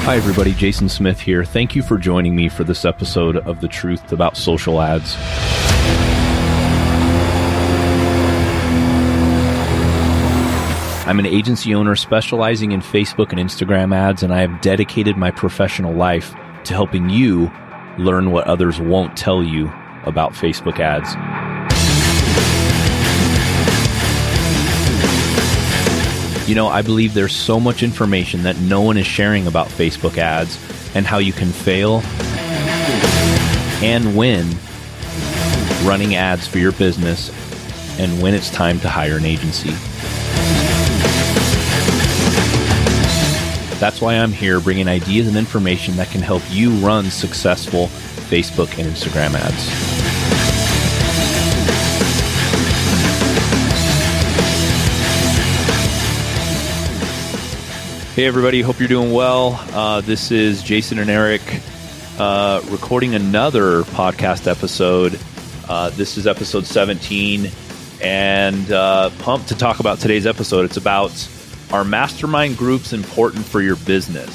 Hi, everybody. Jason Smith here. Thank you for joining me for this episode of The Truth About Social Ads. I'm an agency owner specializing in Facebook and Instagram ads, and I have dedicated my professional life to helping you learn what others won't tell you about Facebook ads. You know, I believe there's so much information that no one is sharing about Facebook ads and how you can fail and win running ads for your business and when it's time to hire an agency. That's why I'm here bringing ideas and information that can help you run successful Facebook and Instagram ads. Hey everybody, hope you're doing well. This is Jason and Eric recording another podcast episode. This is episode 17 and pumped to talk about today's episode. It's about, are mastermind groups important for your business?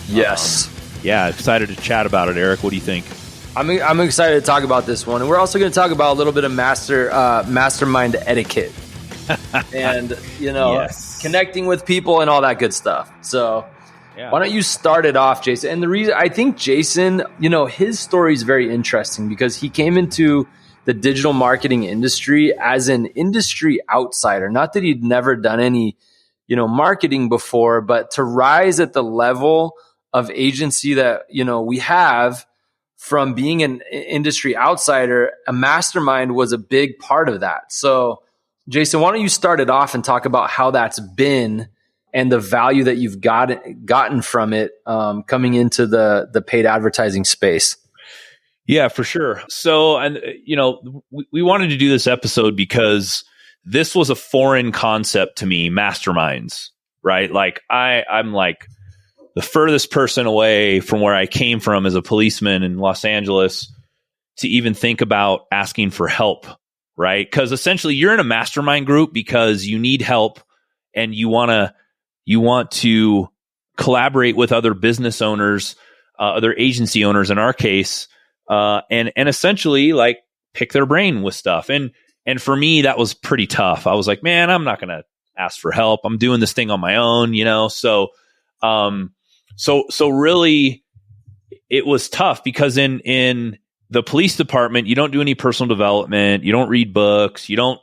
Yes. Yeah, excited to chat about it. Eric, what do you think? I'm excited to talk about this one. And we're also going to talk about a little bit of mastermind etiquette. And, you know, yes, connecting with people and all that good stuff. So Why don't you start it off, Jason? And the reason I think Jason, you know, his story is very interesting because he came into the digital marketing industry as an industry outsider. Not that he'd never done any, you know, marketing before, but to rise at the level of agency that, you know, we have from being an industry outsider, a mastermind was a big part of that. So Jason, why don't you start it off and talk about how that's been and the value that you've gotten from it coming into the paid advertising space? Yeah, for sure. So, and you know, we wanted to do this episode because this was a foreign concept to me, masterminds, right? Like I'm like the furthest person away from where I came from as a policeman in Los Angeles to even think about asking for help. Right? Because essentially you're in a mastermind group because you need help and you want to collaborate with other business owners, other agency owners in our case, and essentially like pick their brain with stuff. And for me, that was pretty tough. I was like, man, I'm not going to ask for help. I'm doing this thing on my own, you know? So really it was tough because in the police department, you don't do any personal development. You don't read books. You don't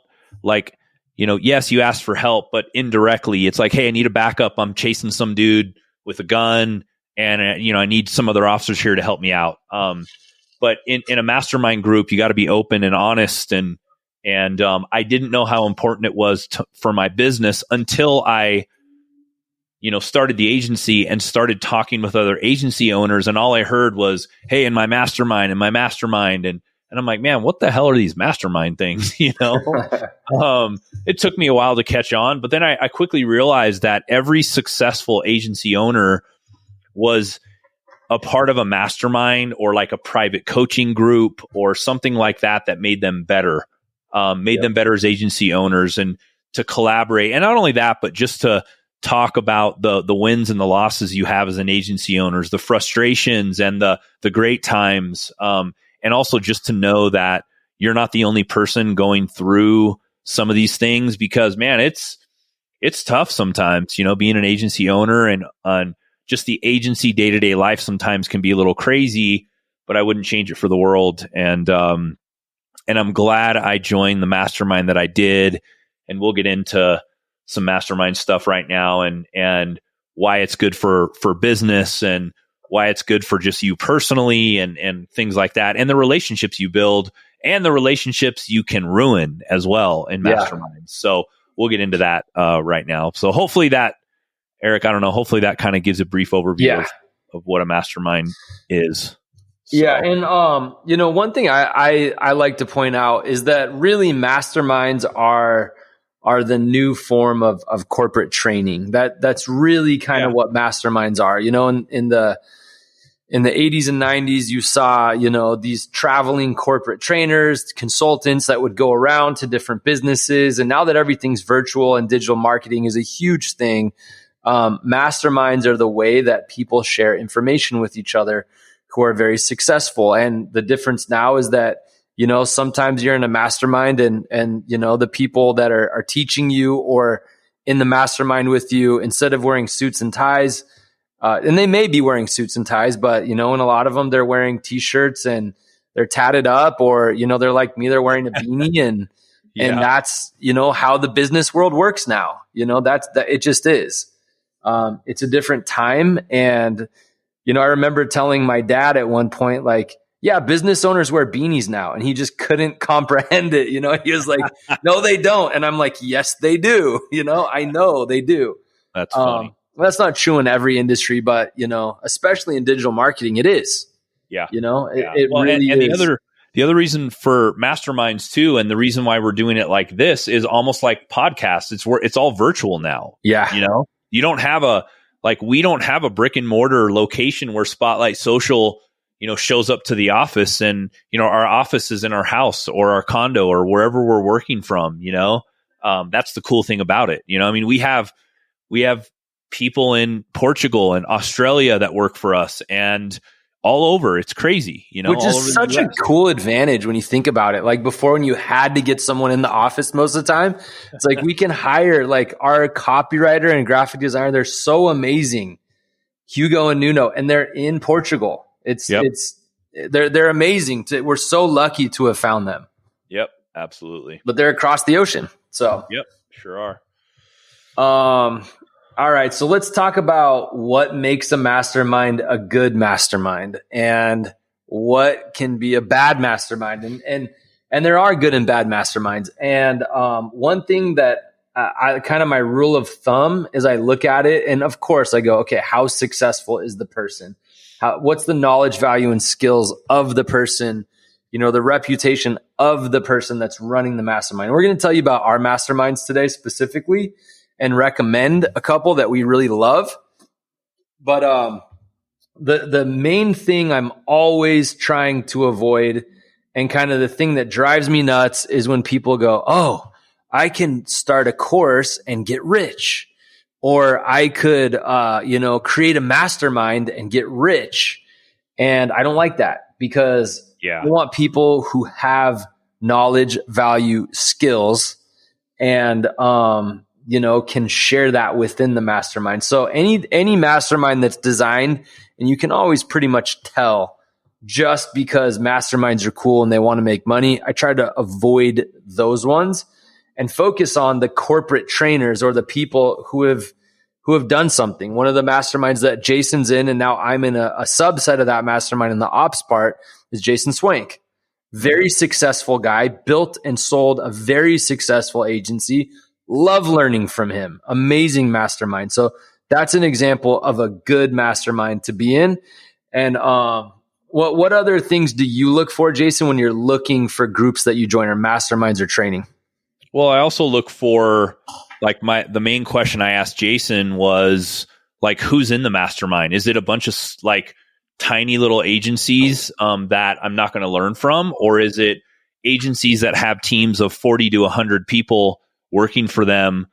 yes, you ask for help, but indirectly it's like, hey, I need a backup. I'm chasing some dude with a gun and, I need some other officers here to help me out. But in a mastermind group, you got to be open and honest. And I didn't know how important it was for my business until I, started the agency and started talking with other agency owners. And all I heard was, hey, in my mastermind. And I'm like, man, what the hell are these mastermind things? It took me a while to catch on, but then I quickly realized that every successful agency owner was a part of a mastermind or like a private coaching group or something like that made them better, them better as agency owners and to collaborate. And not only that, but just to talk about the wins and the losses you have as an agency owners, the frustrations and the great times. And also just to know that you're not the only person going through some of these things because, man, it's tough sometimes, being an agency owner and just the agency day-to-day life sometimes can be a little crazy, but I wouldn't change it for the world. And I'm glad I joined the mastermind that I did. And we'll get into some mastermind stuff right now and why it's good for business and why it's good for just you personally and things like that. And the relationships you build and the relationships you can ruin as well in masterminds. Yeah. So we'll get into that right now. So hopefully that, Eric, I don't know, hopefully that kind of gives a brief overview of what a mastermind is. So. Yeah. And, one thing I like to point out is that really masterminds are the new form of corporate training. That's really kind of what masterminds are. In the 80s and 90s, you saw, these traveling corporate trainers, consultants that would go around to different businesses. And now that everything's virtual and digital marketing is a huge thing, Masterminds are the way that people share information with each other who are very successful. And the difference now is that, sometimes you're in a mastermind and the people that are teaching you or in the mastermind with you, instead of wearing suits and ties, and they may be wearing suits and ties, but, in a lot of them, they're wearing t-shirts and they're tatted up, or, they're like me, they're wearing a beanie and, and that's, how the business world works now. It just is. It's a different time. And, I remember telling my dad at one point, like, yeah, business owners wear beanies now. And he just couldn't comprehend it. He was like, no, they don't. And I'm like, yes, they do. I know they do. That's funny. Well, that's not true in every industry, but, especially in digital marketing, it is. Yeah. It really is. The other reason for masterminds too, and the reason why we're doing it like this, is almost like podcasts. It's all virtual now. Yeah. You don't have we don't have a brick and mortar location where Spotlight Social, shows up to the office, and, our office is in our house or our condo or wherever we're working from, that's the cool thing about it. We have people in Portugal and Australia that work for us, and all over. It's crazy, which is such a cool advantage when you think about it. Like before, when you had to get someone in the office most of the time, it's like we can hire like our copywriter and graphic designer. They're so amazing, Hugo and Nuno, and they're in Portugal. They're amazing. We're so lucky to have found them. Yep, absolutely. But they're across the ocean. So yep, sure are. All right, so let's talk about what makes a mastermind a good mastermind and what can be a bad mastermind. And there are good and bad masterminds. And one thing that I kind of my rule of thumb is I look at it, and of course I go, okay, how successful is the person? What's the knowledge, value, and skills of the person? The reputation of the person that's running the mastermind. We're going to tell you about our masterminds today specifically, and recommend a couple that we really love. But the main thing I'm always trying to avoid, and kind of the thing that drives me nuts, is when people go, oh, I can start a course and get rich. Or I could, create a mastermind and get rich. And I don't like that, because I want people who have knowledge, value, skills, and, can share that within the mastermind. So any mastermind that's designed, and you can always pretty much tell just because masterminds are cool and they want to make money, I try to avoid those ones and focus on the corporate trainers or the people who have done something. One of the masterminds that Jason's in, and now I'm in a subset of that mastermind in the ops part, is Jason Swank. Very successful guy, built and sold a very successful agency. Love learning from him. Amazing mastermind. So that's an example of a good mastermind to be in. And what other things do you look for, Jason, when you're looking for groups that you join, or masterminds or training? Well, I also look for, like, the main question I asked Jason was, like, who's in the mastermind? Is it a bunch of like tiny little agencies that I'm not going to learn from, or is it agencies that have teams of 40 to 100 people working for them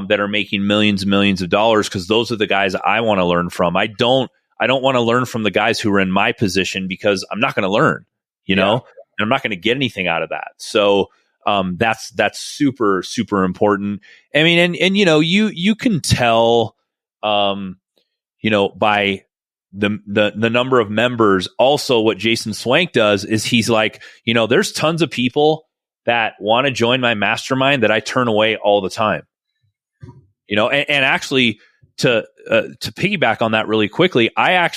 that are making millions and millions of dollars? Because those are the guys I want to learn from. I don't want to learn from the guys who are in my position, because I'm not going to learn, and I'm not going to get anything out of that. So that's super, super important. I mean, and you can tell, by the number of members. Also, what Jason Swank does is he's like, there's tons of people that want to join my mastermind that I turn away all the time. And actually, to piggyback on that really quickly, I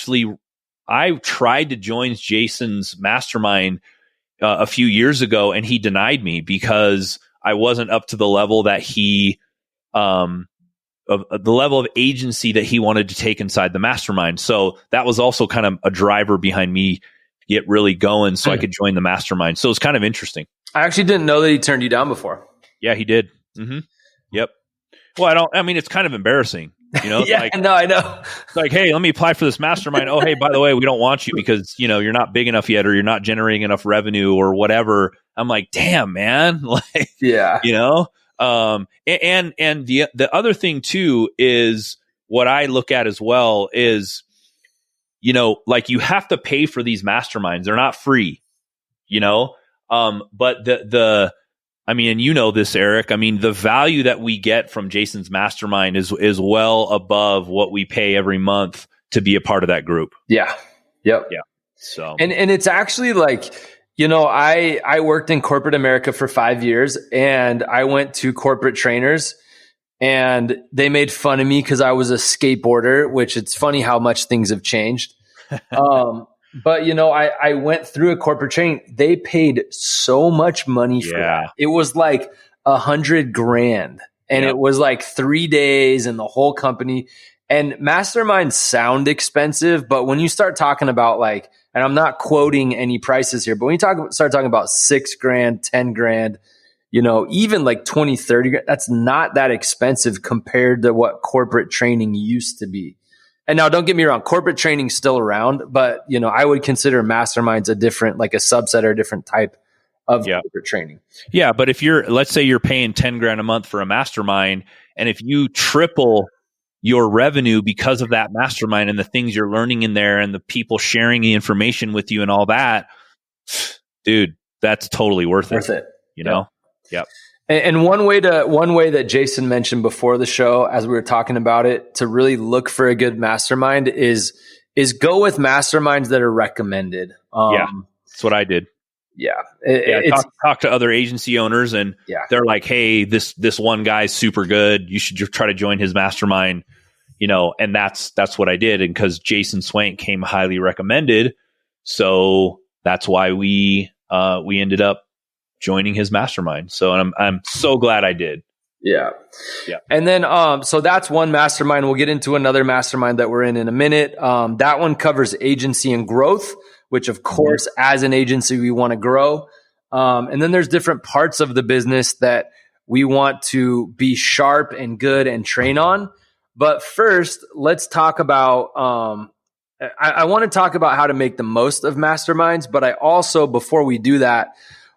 tried to join Jason's mastermind a few years ago, and he denied me because I wasn't up to the level that he, of the level of agency that he wanted to take inside the mastermind. So that was also kind of a driver behind me get really going, so I could join the mastermind. So it's kind of interesting. I actually didn't know that he turned you down before. Yeah, he did. Mm-hmm. Yep. Well, it's kind of embarrassing, Yeah, no, I know. It's like, hey, let me apply for this mastermind. Oh, hey, by the way, we don't want you because, you're not big enough yet, or you're not generating enough revenue or whatever. I'm like, damn, man. Like, yeah. And the other thing too is what I look at as well is, like you have to pay for these masterminds. They're not free, but I mean, and you know this, Eric, I mean, the value that we get from Jason's mastermind is well above what we pay every month to be a part of that group. Yeah. Yep. Yeah. So, and it's actually like, I worked in corporate America for 5 years, and I went to corporate trainers, and they made fun of me because I was a skateboarder, which it's funny how much things have changed. But I went through a corporate training. They paid so much money for that. It was like $100,000, and it was like 3 days and the whole company. And masterminds sound expensive, but when you start talking about like, and I'm not quoting any prices here, but when you start talking about $6,000, $10,000, even like 20, 30, that's not that expensive compared to what corporate training used to be. And now don't get me wrong, corporate training's still around, but I would consider masterminds a different, like a subset or a different type of corporate training. Yeah. But if let's say you're paying $10,000 a month for a mastermind, and if you triple your revenue because of that mastermind and the things you're learning in there and the people sharing the information with you and all that, dude, that's totally worth it. You know? Yep. And one way that Jason mentioned before the show, as we were talking about it, to really look for a good mastermind is go with masterminds that are recommended. That's what I did. Talk to other agency owners, and they're like, "Hey, this one guy's super good. You should try to join his mastermind." And that's what I did, and because Jason Swank came highly recommended, so that's why we ended up joining his mastermind. So I'm so glad I did. Yeah. And then, so that's one mastermind. We'll get into another mastermind that we're in a minute. That one covers agency and growth, which of course, as an agency, we want to grow. And then there's different parts of the business that we want to be sharp and good and train on. But first, let's talk about, I want to talk about how to make the most of masterminds. But I also, before we do that,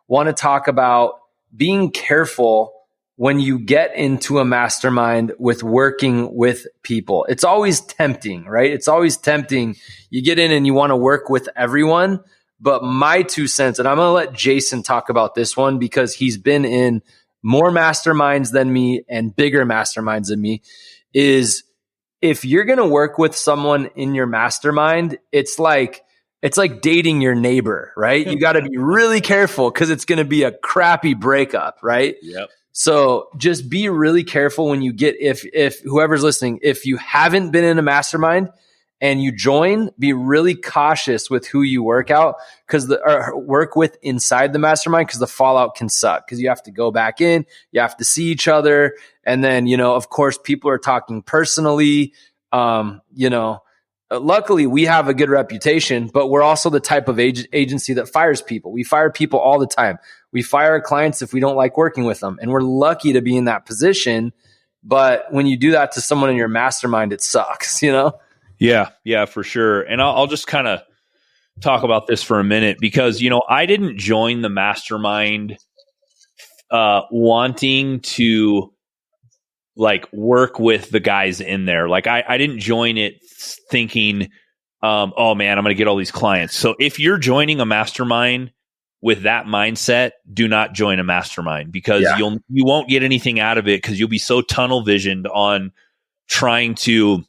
want to talk about being careful when you get into a mastermind with working with people. It's always tempting, right? It's always tempting. You get in and you want to work with everyone. But my 2 cents, and I'm going to let Jason talk about this one because he's been in more masterminds than me and bigger masterminds than me, is if you're going to work with someone in your mastermind, it's like dating your neighbor, right? You got to be really careful because it's going to be a crappy breakup, right? Yep. So just be really careful when you get, if whoever's listening, if you haven't been in a mastermind and you join, be really cautious with who you work with inside the mastermind, because the fallout can suck, because you have to go back in, you have to see each other. And then, of course, people are talking personally, luckily, we have a good reputation, but we're also the type of agency that fires people. We fire people all the time. We fire our clients if we don't like working with them. And we're lucky to be in that position. But when you do that to someone in your mastermind, it sucks, Yeah, for sure. And I'll just kind of talk about this for a minute because, I didn't join the mastermind wanting to like work with the guys in there. Like I didn't join it thinking, oh man, I'm going to get all these clients. So if you're joining a mastermind with that mindset, do not join a mastermind because you won't get anything out of it, because you'll be so tunnel visioned on trying to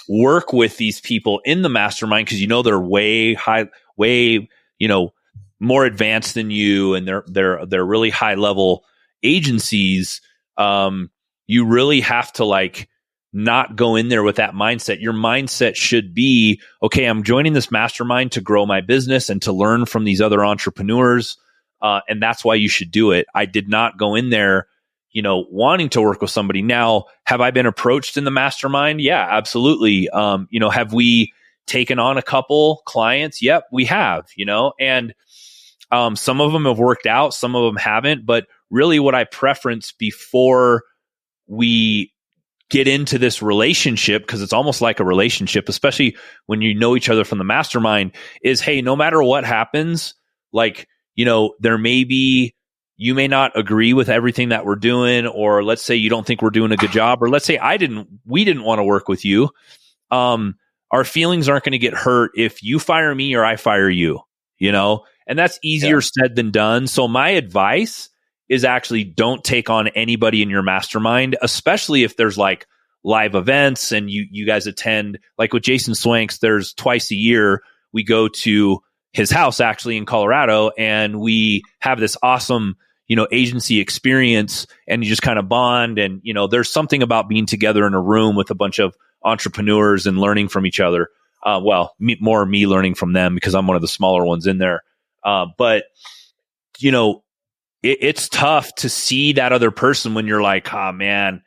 work with these people in the mastermind, because they're way more advanced than you, and they're really high level agencies. You really have to like not go in there with that mindset. Your mindset should be, okay, I'm joining this mastermind to grow my business and to learn from these other entrepreneurs. And that's why you should do it. I did not go in there, wanting to work with somebody. Now, have I been approached in the mastermind? Yeah, absolutely. Have we taken on a couple clients? Yep, we have, and some of them have worked out, some of them haven't. But really what I preference before we get into this relationship, because it's almost like a relationship, especially when you know each other from the mastermind, is, hey, no matter what happens, like, there may be, you may not agree with everything that we're doing, or let's say you don't think we're doing a good job, or let's say we didn't want to work with you. Our feelings aren't going to get hurt if you fire me or I fire you, and that's easier said than done. So my advice is actually don't take on anybody in your mastermind, especially if there's like live events and you guys attend. Like with Jason Swanks, there's twice a year we go to his house actually in Colorado, and we have this awesome agency experience, and you just kind of bond. And there's something about being together in a room with a bunch of entrepreneurs and learning from each other. More me learning from them because I'm one of the smaller ones in there. But it's tough to see that other person when you're like, oh man,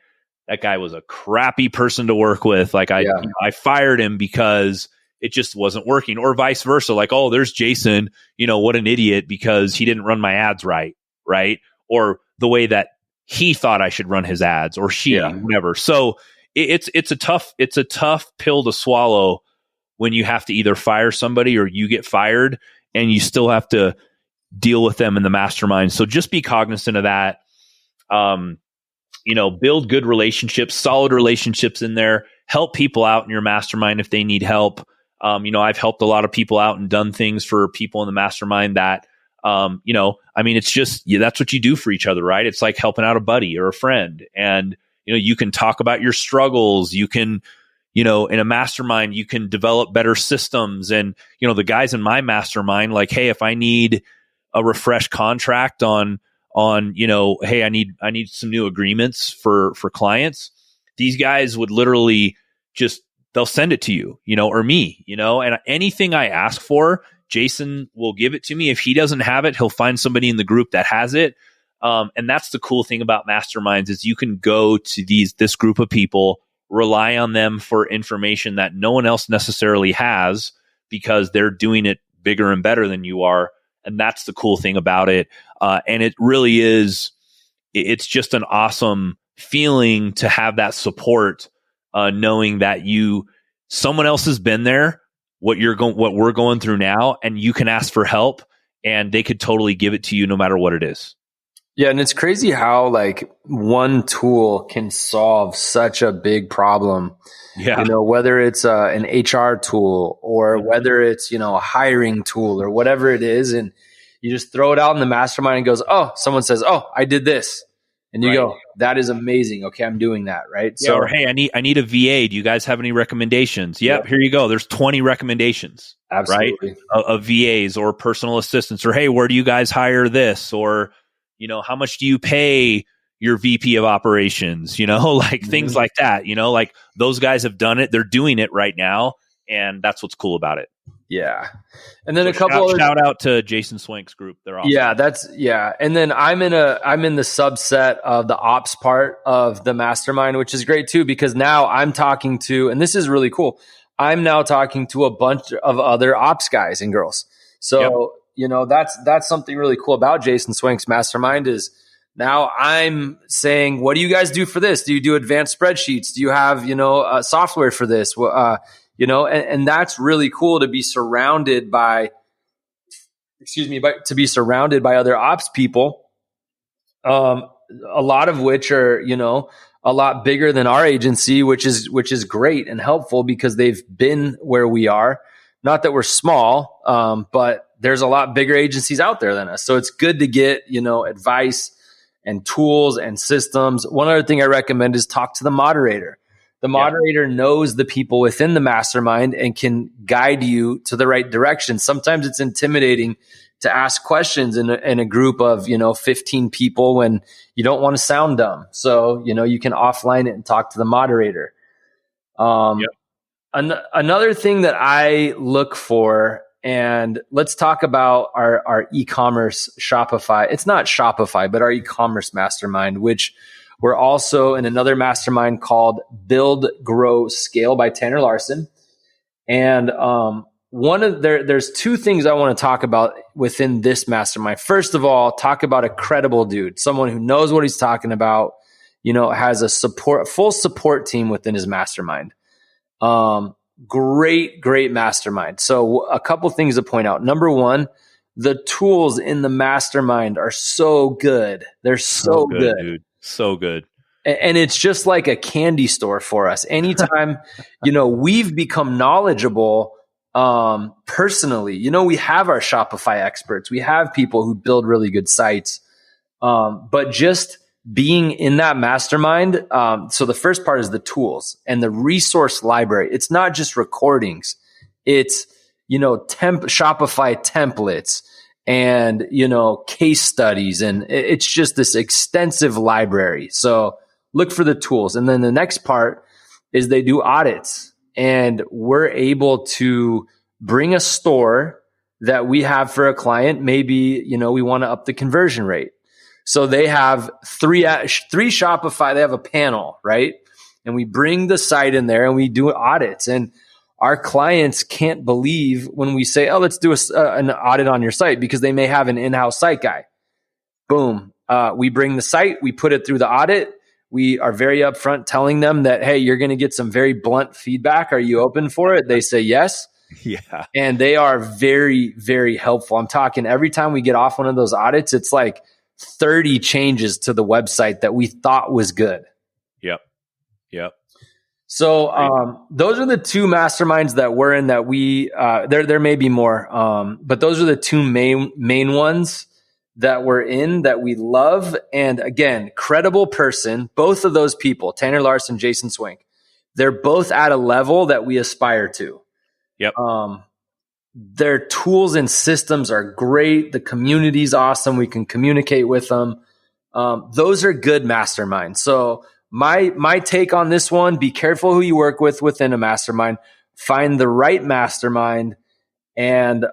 that guy was a crappy person to work with. Like I fired him because it just wasn't working, or vice versa. Like, oh, there's Jason, what an idiot because he didn't run my ads right. Or the way that he thought I should run his ads, or whatever. So it's a tough pill to swallow when you have to either fire somebody or you get fired, and you still have to deal with them in the mastermind. So just be cognizant of that. Build good relationships, solid relationships in there. Help people out in your mastermind if they need help. I've helped a lot of people out and done things for people in the mastermind that, it's just, that's what you do for each other, right? It's like helping out a buddy or a friend. And, you can talk about your struggles. You can, in a mastermind, you can develop better systems. And, the guys in my mastermind, like, hey, if I need a refresh contract on, hey, I need some new agreements for clients. These guys would literally they'll send it to you, or me, and anything I ask for, Jason will give it to me. If he doesn't have it, he'll find somebody in the group that has it. And that's the cool thing about masterminds is you can go to this group of people, rely on them for information that no one else necessarily has because they're doing it bigger and better than you are. And that's the cool thing about it. And it really is, it's just an awesome feeling to have that support, knowing that someone else has been there, what we're going through now, and you can ask for help and they could totally give it to you no matter what it is. Yeah. And it's crazy how like one tool can solve such a big problem. Yeah. Whether it's an HR tool or whether it's, a hiring tool or whatever it is. And you just throw it out in the mastermind and goes, oh, someone says, oh, I did this. And you go, that is amazing. Okay, I'm doing that, right? Yeah, so, or hey, I need a VA. Do you guys have any recommendations? Yep, here you go. There's 20 recommendations, absolutely, right? Of VAs or personal assistants, or hey, where do you guys hire this? Or, how much do you pay your VP of operations? Things like that. Like those guys have done it. They're doing it right now, and that's what's cool about it. Yeah. And then a couple shout out to Jason Swank's group. They're awesome. Yeah. And then I'm in the subset of the ops part of the mastermind, which is great too, because now I'm talking to, and this is really cool. I'm now talking to a bunch of other ops guys and girls. So, that's something really cool about Jason Swank's mastermind is now I'm saying, what do you guys do for this? Do you do advanced spreadsheets? Do you have, software for this? And that's really cool to be surrounded by, to be surrounded by other ops people, a lot of which are, a lot bigger than our agency, which is great and helpful because they've been where we are. Not that we're small, but there's a lot bigger agencies out there than us. So it's good to get, advice and tools and systems. One other thing I recommend is talk to the moderator. The moderator knows the people within the mastermind and can guide you to the right direction. Sometimes it's intimidating to ask questions in a group of, 15 people when you don't want to sound dumb. So, you can offline it and talk to the moderator. Another thing that I look for, and let's talk about our e-commerce Shopify. It's not Shopify, but our e-commerce mastermind, which we're also in another mastermind called Build, Grow, Scale by Tanner Larson. And there's two things I want to talk about within this mastermind. First of all, talk about a credible dude, someone who knows what he's talking about, has a full support team within his mastermind. Great mastermind. So a couple things to point out. Number one, the tools in the mastermind are so good. They're so good, dude. So good. And it's just like a candy store for us. Anytime, we've become knowledgeable personally. We have our Shopify experts. We have people who build really good sites. But just being in that mastermind. So the first part is the tools and the resource library. It's not just recordings. It's, Shopify templates and, case studies. And it's just this extensive library. So look for the tools. And then the next part is they do audits, and we're able to bring a store that we have for a client. Maybe, we want to up the conversion rate. So they have three Shopify, they have a panel, right? And we bring the site in there and we do audits. And our clients can't believe when we say, oh, let's do an audit on your site, because they may have an in-house site guy. Boom. We bring the site, we put it through the audit. We are very upfront telling them that, hey, you're going to get some very blunt feedback. Are you open for it? They say yes. Yeah. And they are very, very helpful. I'm talking every time we get off one of those audits, it's like 30 changes to the website that we thought was good. Yep. So those are the two masterminds that we're in that we, there may be more, but those are the two main ones that we're in that we love. And again, credible person, both of those people, Tanner Larson, Jason Swink, they're both at a level that we aspire to. Yep. Their tools and systems are great. The community's awesome. We can communicate with them. Those are good masterminds. So my take on this one, be careful who you work with within a mastermind. Find the right mastermind and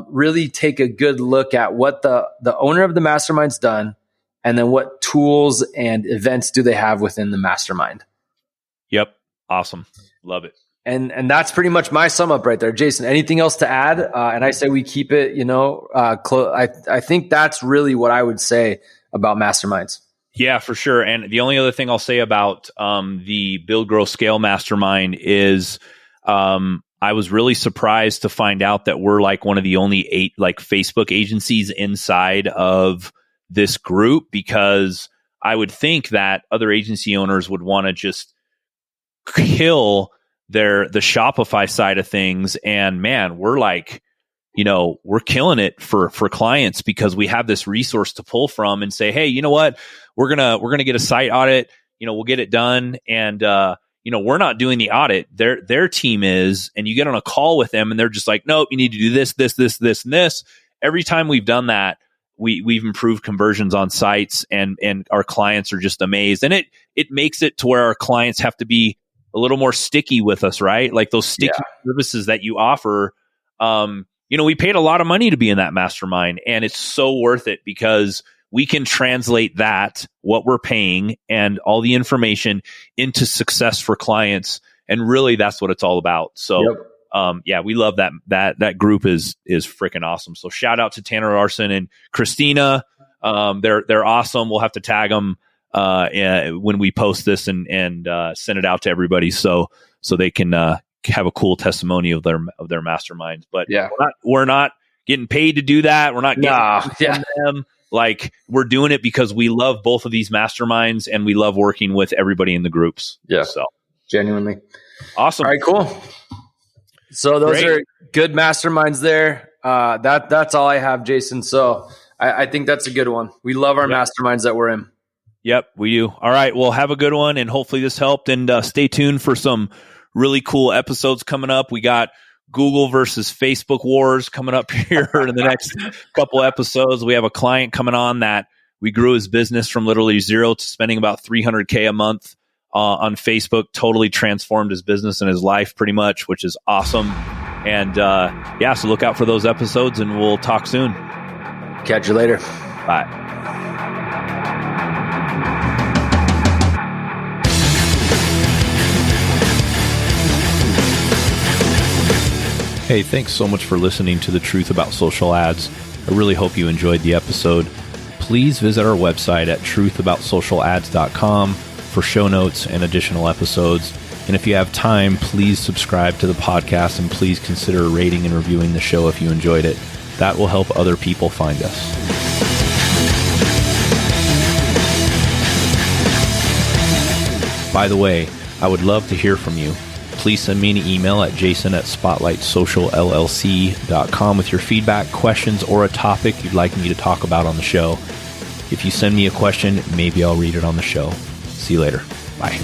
really take a good look at what the owner of the mastermind's done, and then what tools and events do they have within the mastermind. Yep. Awesome. Love it. And that's pretty much my sum up right there. Jason, anything else to add? And I say we keep it, I think that's really what I would say about masterminds. Yeah, for sure. And the only other thing I'll say about the Build, Grow, Scale Mastermind is I was really surprised to find out that we're like one of the only 8 like Facebook agencies inside of this group, because I would think that other agency owners would want to just kill the Shopify side of things. And man, we're like, we're killing it for clients, because we have this resource to pull from and say, hey, you know what? We're going to get a site audit, we'll get it done. And, we're not doing the audit. Their team is, and you get on a call with them and they're just like, nope, you need to do this, this, this, this, and this. Every time we've done that, we've improved conversions on sites, and our clients are just amazed. And it makes it to where our clients have to be a little more sticky with us, right? Like those sticky services that you offer. We paid a lot of money to be in that mastermind, and it's so worth it because we can translate what we're paying and all the information into success for clients. And really that's what it's all about. So, we love that group is freaking awesome. So shout out to Tanner Larson and Christina. They're awesome. We'll have to tag them when we post this and send it out to everybody so they can have a cool testimony of their masterminds. But we're not getting paid to do that. We're not getting them. Like, we're doing it because we love both of these masterminds and we love working with everybody in the groups. Yeah. So genuinely awesome. All right, cool. So those are good masterminds there. That's all I have, Jason. So I think that's a good one. We love our masterminds that we're in. Yep, we do. All right. Well, have a good one, and hopefully this helped, and stay tuned for some really cool episodes coming up. We got Google versus Facebook wars coming up here in the next couple episodes. We have a client coming on that we grew his business from literally zero to spending about $300K a month on Facebook, totally transformed his business and his life pretty much, which is awesome. And so look out for those episodes, and we'll talk soon. Catch you later. Bye. Hey, thanks so much for listening to The Truth About Social Ads. I really hope you enjoyed the episode. Please visit our website at truthaboutsocialads.com for show notes and additional episodes. And if you have time, please subscribe to the podcast, and please consider rating and reviewing the show if you enjoyed it. That will help other people find us. By the way, I would love to hear from you. Please send me an email at jason@spotlightsocialllc.com with your feedback, questions, or a topic you'd like me to talk about on the show. If you send me a question, maybe I'll read it on the show. See you later. Bye.